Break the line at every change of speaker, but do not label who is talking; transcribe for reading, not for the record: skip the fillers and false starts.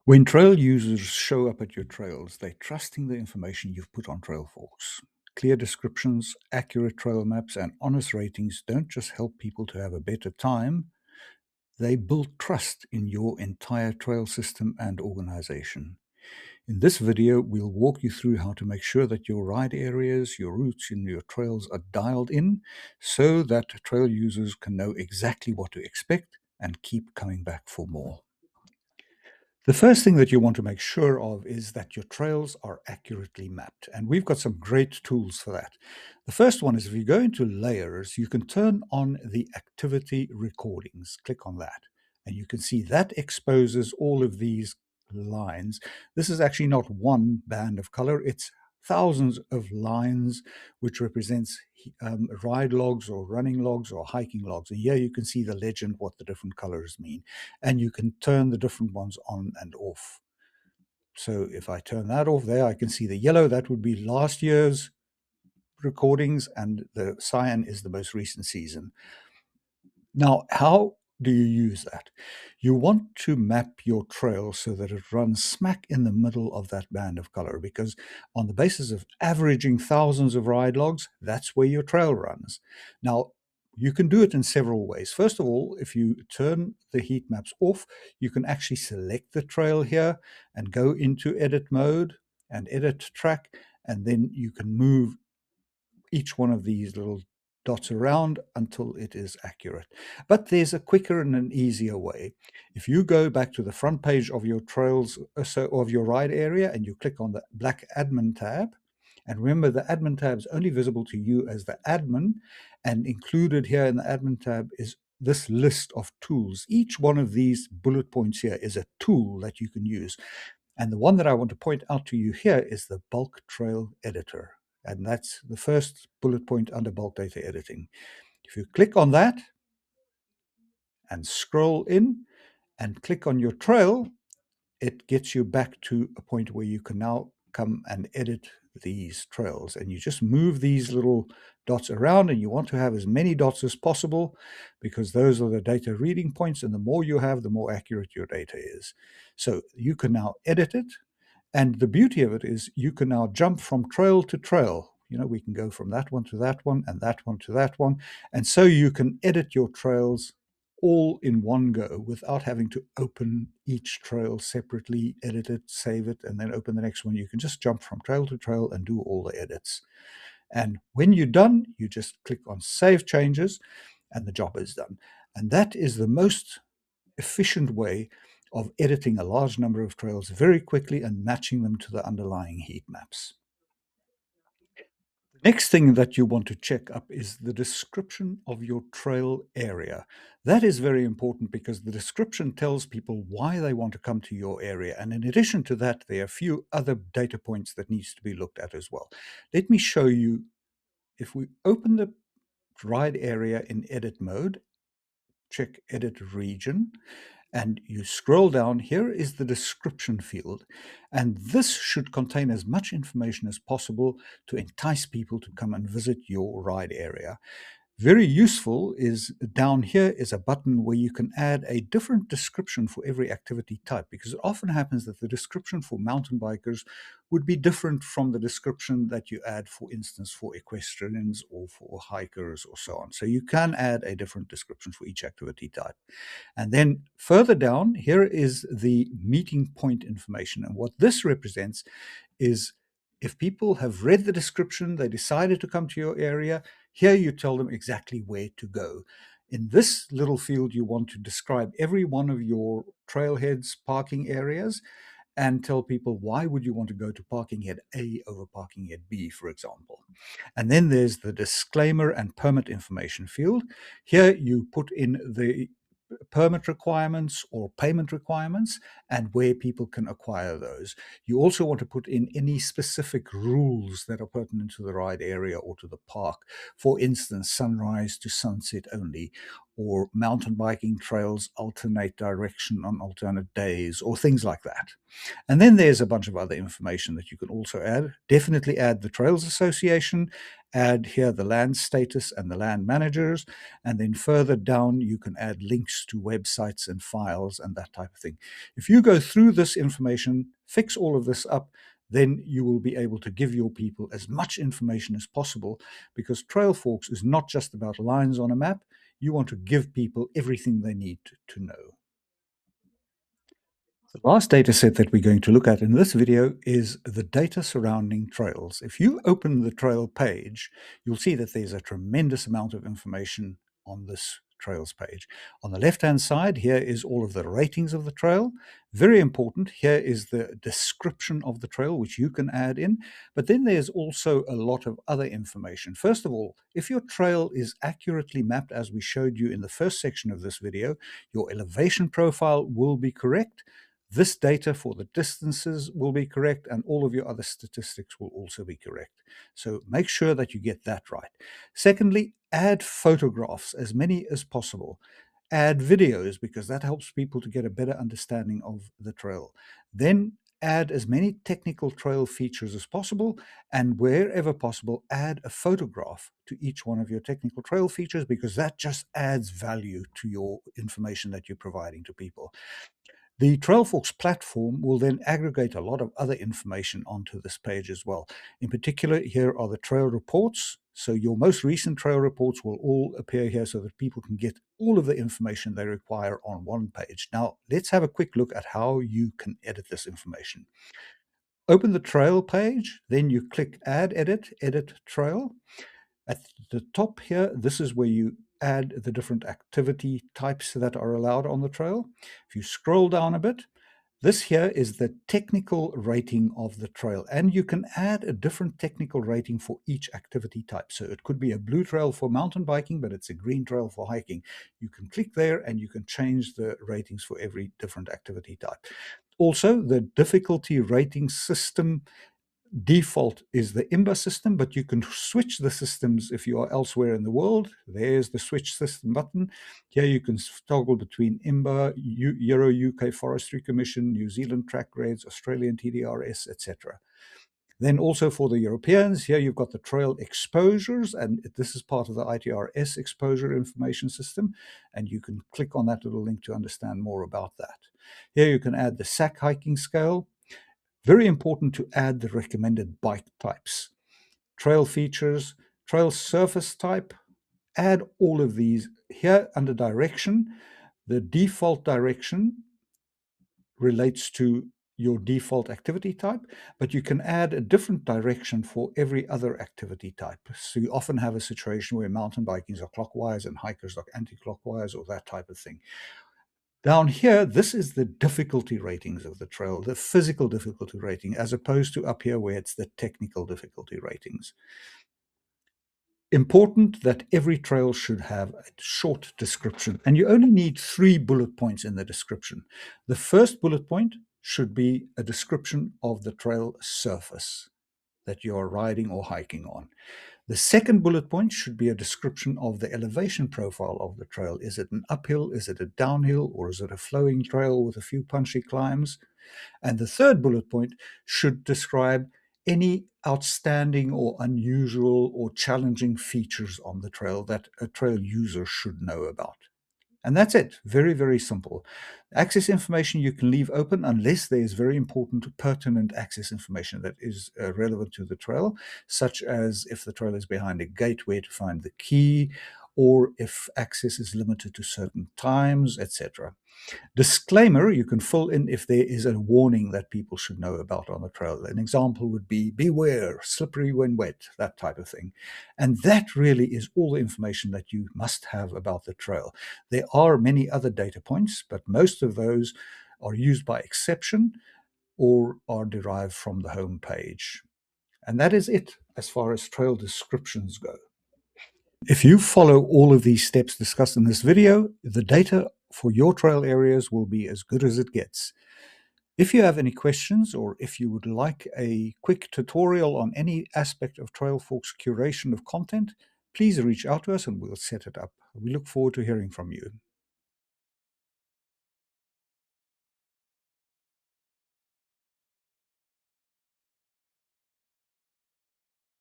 When trail users show up at your trails, they're trusting the information you've put on Trailforks. Clear descriptions, accurate trail maps, and honest ratings don't just help people to have a better time, they build trust in your entire trail system and organization. In this video, we'll walk you through how to make sure that your ride areas, your routes, and your trails are dialed in so that trail users can know exactly what to expect and keep coming back for more. The first thing that you want to make sure of is that your trails are accurately mapped, and we've got some great tools for that. The first one is if you go into layers, you can turn on the activity recordings. Click on that, and you can see that exposes all of these lines. This is actually not one band of color, it's thousands of lines, which represents ride logs or running logs or hiking logs. And here you can see the legend, what the different colors mean, and you can turn the different ones on and off. So if I turn that off there, I can see the yellow, that would be last year's recordings, and the cyan is the most recent season. Now, how do you use that? You want to map your trail so that it runs smack in the middle of that band of color, because on the basis of averaging thousands of ride logs, that's where your trail runs. Now, you can do it in several ways. First of all, if you turn the heat maps off, you can actually select the trail here and go into edit mode and edit track, and then you can move each one of these little dots around until it is accurate. But there's a quicker and an easier way. If you go back to the front page of your trails, so of your ride area, and you click on the black admin tab, and remember the admin tab is only visible to you as the admin, and included here in the admin tab is this list of tools. Each one of these bullet points here is a tool that you can use. And the one that I want to point out to you here is the bulk trail editor. And that's the first bullet point under bulk data editing. If you click on that and scroll in and click on your trail, it gets you back to a point where you can now come and edit these trails. And you just move these little dots around, and you want to have as many dots as possible because those are the data reading points. And the more you have, the more accurate your data is. So you can now edit it. And the beauty of it is you can now jump from trail to trail. You know, we can go from that one to that one and that one to that one. And so you can edit your trails all in one go without having to open each trail separately, edit it, save it, and then open the next one. You can just jump from trail to trail and do all the edits. And when you're done, you just click on Save Changes, and the job is done. And that is the most efficient way of editing a large number of trails very quickly and matching them to the underlying heat maps. The next thing that you want to check up is the description of your trail area. That is very important because the description tells people why they want to come to your area. And in addition to that, there are a few other data points that needs to be looked at as well. Let me show you. If we open the ride area in edit mode, check edit region, and you scroll down, here is the description field. And this should contain as much information as possible to entice people to come and visit your ride area. Very useful is down here is a button where you can add a different description for every activity type, because it often happens that the description for mountain bikers would be different from the description that you add, for instance, for equestrians or for hikers or so on. So you can add a different description for each activity type. And then further down, here is the meeting point information. And what this represents is if people have read the description, they decided to come to your area, here you tell them exactly where to go. In this little field, you want to describe every one of your trailheads, parking areas, and tell people why would you want to go to parking head A over parking head B, for example. And then there's the disclaimer and permit information field. Here you put in the permit requirements or payment requirements and where people can acquire those. You also want to put in any specific rules that are pertinent to the ride area or to the park. For instance, sunrise to sunset only, or mountain biking trails alternate direction on alternate days, or things like that. And then there's a bunch of other information that you can also add. Definitely add the Trails Association, add here the land status and the land managers, and then further down you can add links to websites and files and that type of thing. If you go through this information, fix all of this up, then you will be able to give your people as much information as possible, because Trailforks is not just about lines on a map. You want to give people everything they need to know. The last data set that we're going to look at in this video is the data surrounding trails. If you open the trail page, you'll see that there's a tremendous amount of information on this trails page. On the left-hand side, here is all of the ratings of the trail. Very important, here is the description of the trail, which you can add in. But then there's also a lot of other information. First of all, if your trail is accurately mapped, as we showed you in the first section of this video, your elevation profile will be correct. This data for the distances will be correct, and all of your other statistics will also be correct. So make sure that you get that right. Secondly, add photographs, as many as possible. Add videos, because that helps people to get a better understanding of the trail. Then add as many technical trail features as possible, and wherever possible, add a photograph to each one of your technical trail features, because that just adds value to your information that you're providing to people. The Trailforks platform will then aggregate a lot of other information onto this page as well. In particular, here are the trail reports. So your most recent trail reports will all appear here so that people can get all of the information they require on one page. Now, let's have a quick look at how you can edit this information. Open the trail page, then you click Add Edit, Edit Trail. At the top here, this is where you add the different activity types that are allowed on the trail. If you scroll down a bit, this here is the technical rating of the trail, and you can add a different technical rating for each activity type. So it could be a blue trail for mountain biking, but it's a green trail for hiking. You can click there and you can change the ratings for every different activity type. Also, the difficulty rating system default is the IMBA system, but you can switch the systems if you are elsewhere in the world. There's the switch system button. Here you can toggle between IMBA, Euro UK Forestry Commission, New Zealand track grades, Australian TDRS, etc. Then also for the Europeans, here you've got the trail exposures, and this is part of the ITRS exposure information system, and you can click on that little link to understand more about that. Here you can add the SAC hiking scale. Very important to add the recommended bike types, trail features, trail surface type. Add all of these here under direction. The default direction relates to your default activity type, but you can add a different direction for every other activity type. So you often have a situation where mountain bikings are clockwise and hikers are anti-clockwise, or that type of thing. Down here, this is the difficulty ratings of the trail, the physical difficulty rating, as opposed to up here where it's the technical difficulty ratings. Important that every trail should have a short description, and you only need 3 bullet points in the description. The first bullet point should be a description of the trail surface that you are riding or hiking on. The second bullet point should be a description of the elevation profile of the trail. Is it an uphill? Is it a downhill? Or is it a flowing trail with a few punchy climbs? And the third bullet point should describe any outstanding or unusual or challenging features on the trail that a trail user should know about. And that's it. Very, very simple. Access information you can leave open unless there is very important, pertinent access information that is relevant to the trail, such as if the trail is behind a gate, where to find the key, or if access is limited to certain times, etc. Disclaimer you can fill in if there is a warning that people should know about on the trail. An example would be beware, slippery when wet, that type of thing. And that really is all the information that you must have about the trail. There are many other data points, but most of those are used by exception or are derived from the home page. And that is it as far as trail descriptions go. If you follow all of these steps discussed in this video, the data for your trail areas will be as good as it gets. If you have any questions, or if you would like a quick tutorial on any aspect of Trailforks curation of content, please reach out to us and we'll set it up. We look forward to hearing from you.